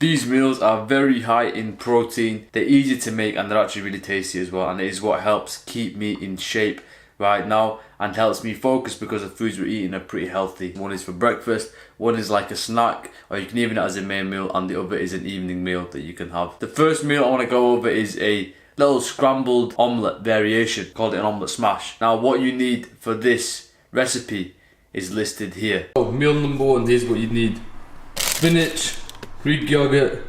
These meals are very high in protein, they're easy to make and they're actually really tasty as well, and it is what helps keep me in shape right now and helps me focus because the foods we're eating are pretty healthy. One is for breakfast, one is like a snack, or you can even have it as a main meal, and the other is an evening meal that you can have. The first meal I want to go over is a little scrambled omelette variation, called it an omelette smash. Now what you need for this recipe is listed here. So meal number one, here's what you need: spinach, Greek yogurt,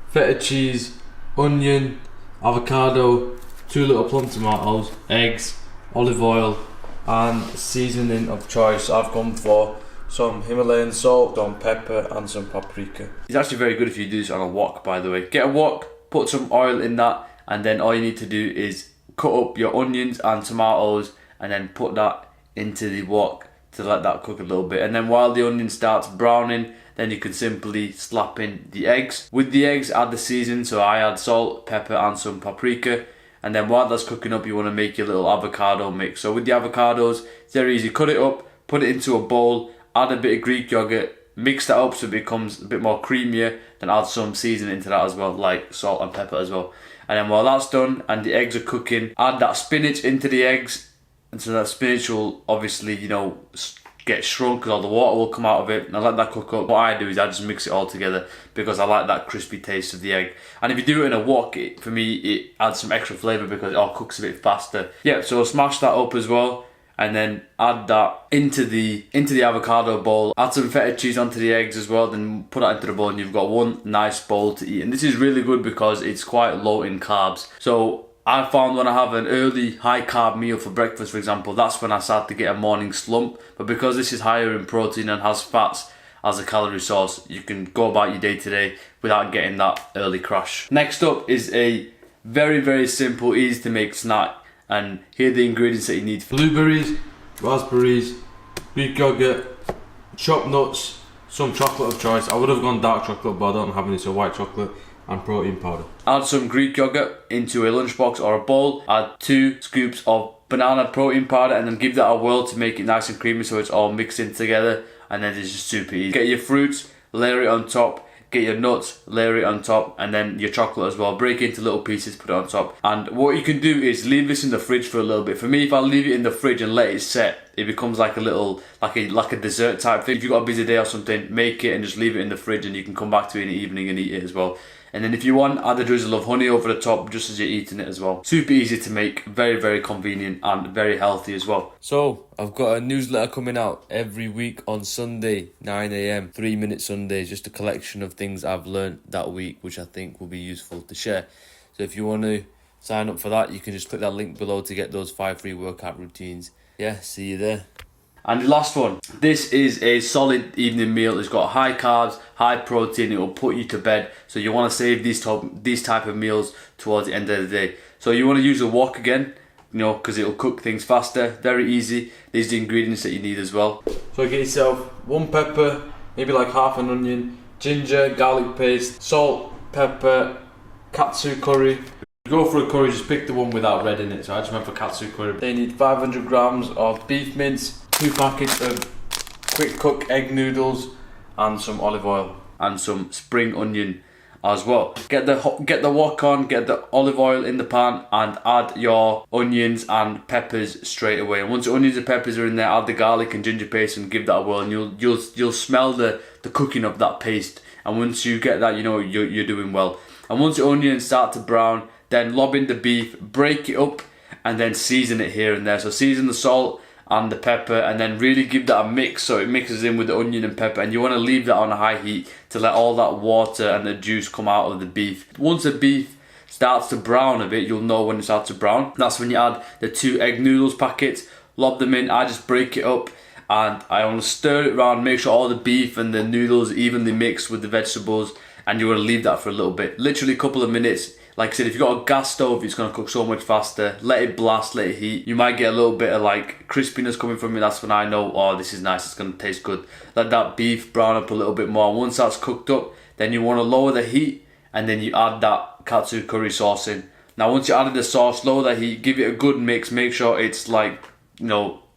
feta cheese, onion, avocado, 2 little plum tomatoes, eggs, olive oil, and seasoning of choice. I've gone for some Himalayan salt, some pepper and some paprika. It's actually very good if you do this on a wok, by the way. Get a wok, put some oil in that, and then all you need to do is cut up your onions and tomatoes and then put that into the wok to let that cook a little bit. And then while the onion starts browning, then you can simply slap in the eggs. With the eggs, add the seasoning. So I add salt, pepper and some paprika. And then while that's cooking up, you want to make your little avocado mix. So with the avocados, it's very easy. Cut it up, put it into a bowl, add a bit of Greek yogurt, mix that up so it becomes a bit more creamier, then add some seasoning into that as well, like salt and pepper as well. And then while that's done and the eggs are cooking, add that spinach into the eggs. And so that spinach will obviously, get shrunk because all the water will come out of it, and I let that cook up. What I do is I just mix it all together because I like that crispy taste of the egg. And if you do it in a wok, for me it adds some extra flavour because it all cooks a bit faster. Yeah, so smash that up as well, and then add that into the avocado bowl. Add some feta cheese onto the eggs as well, then put that into the bowl and you've got one nice bowl to eat. And this is really good because it's quite low in carbs. So I found when I have an early high carb meal for breakfast, for example, that's when I start to get a morning slump. But because this is higher in protein and has fats as a calorie source, you can go about your day to day without getting that early crash. Next up is a very, very simple, easy to make snack. And here are the ingredients that you need: blueberries, raspberries, Greek yogurt, chopped nuts, some chocolate of choice. I would have gone dark chocolate, but I don't have any, so white chocolate, and protein powder. Add some Greek yogurt into a lunchbox or a bowl. Add 2 scoops of banana protein powder and then give that a whirl to make it nice and creamy so it's all mixed in together, and then it's just super easy. Get your fruits, layer it on top. Get your nuts, layer it on top, and then your chocolate as well. Break it into little pieces, put it on top. And what you can do is leave this in the fridge for a little bit. For me, if I leave it in the fridge and let it set, it becomes like a little, like a dessert type thing. If you've got a busy day or something, make it and just leave it in the fridge, and you can come back to it in the evening and eat it as well. And then if you want, add a drizzle of honey over the top just as you're eating it as well. Super easy to make, very, very convenient and very healthy as well. So, I've got a newsletter coming out every week on Sunday, 9 AM, 3-minute Sundays, just a collection of things I've learned that week, which I think will be useful to share. So if you want to sign up for that, you can just click that link below to get those 5 free workout routines. Yeah, see you there. And the last one, this is a solid evening meal. It's got high carbs, high protein, it will put you to bed. So you want to save these type of meals towards the end of the day. So you want to use a wok again, because it'll cook things faster, very easy. These are the ingredients that you need as well. So get yourself 1 pepper, maybe like half an onion, ginger, garlic paste, salt, pepper, katsu curry. If you go for a curry, just pick the one without red in it. So I just went for katsu curry. They need 500 grams of beef mince, 2 packets of quick cook egg noodles, and some olive oil and some spring onion as well. Get the wok on, get the olive oil in the pan, and add your onions and peppers straight away. And once the onions and peppers are in there, add the garlic and ginger paste and give that a whirl, and you'll smell the cooking of that paste. And once you get that, you're doing well. And once the onions start to brown, then lob in the beef, break it up, and then season it here and there. So season the salt and the pepper, and then really give that a mix so it mixes in with the onion and pepper. And you want to leave that on a high heat to let all that water and the juice come out of the beef. Once the beef starts to brown a bit, you'll know when it starts to brown. That's when you add the 2 egg noodles packets, lob them in. I just break it up and I want to stir it around, make sure all the beef and the noodles evenly mix with the vegetables, and you want to leave that for a little bit, literally a couple of minutes. Like I said, if you've got a gas stove, it's going to cook so much faster. Let it blast, let it heat. You might get a little bit of crispiness coming from it. That's when I know, oh, this is nice, it's going to taste good. Let that beef brown up a little bit more. Once that's cooked up, then you want to lower the heat, and then you add that katsu curry sauce in. Now once you added the sauce, lower the heat, give it a good mix, make sure it's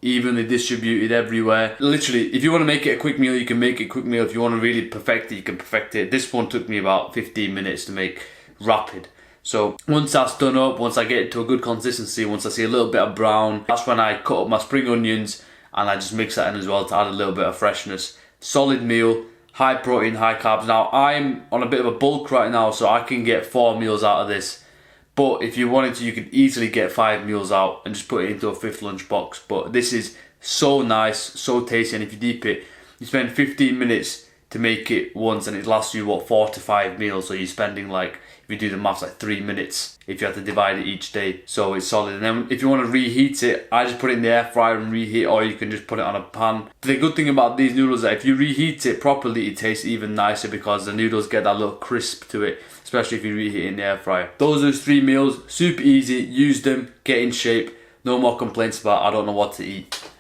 evenly distributed everywhere. Literally, if you want to make it a quick meal, you can make it a quick meal. If you want to really perfect it, you can perfect it. This one took me about 15 minutes to make rapid. So once that's done up, once I get it to a good consistency, once I see a little bit of brown, that's when I cut up my spring onions and I just mix that in as well to add a little bit of freshness. Solid meal, high protein, high carbs. Now I'm on a bit of a bulk right now, so I can get 4 meals out of this. But if you wanted to, you could easily get 5 meals out and just put it into a 5th lunch box. But this is so nice, so tasty, and if you deep it, you spend 15 minutes to make it once and it lasts you, what, 4 to 5 meals. So you're spending, like, if you do the maths, like 3 minutes if you have to divide it each day. So it's solid. And then if you want to reheat it, I just put it in the air fryer and reheat, or you can just put it on a pan. The good thing about these noodles is that if you reheat it properly, it tastes even nicer because the noodles get that little crisp to it, especially if you reheat it in the air fryer. Those are 3 meals, super easy, use them, get in shape, no more complaints about I don't know what to eat.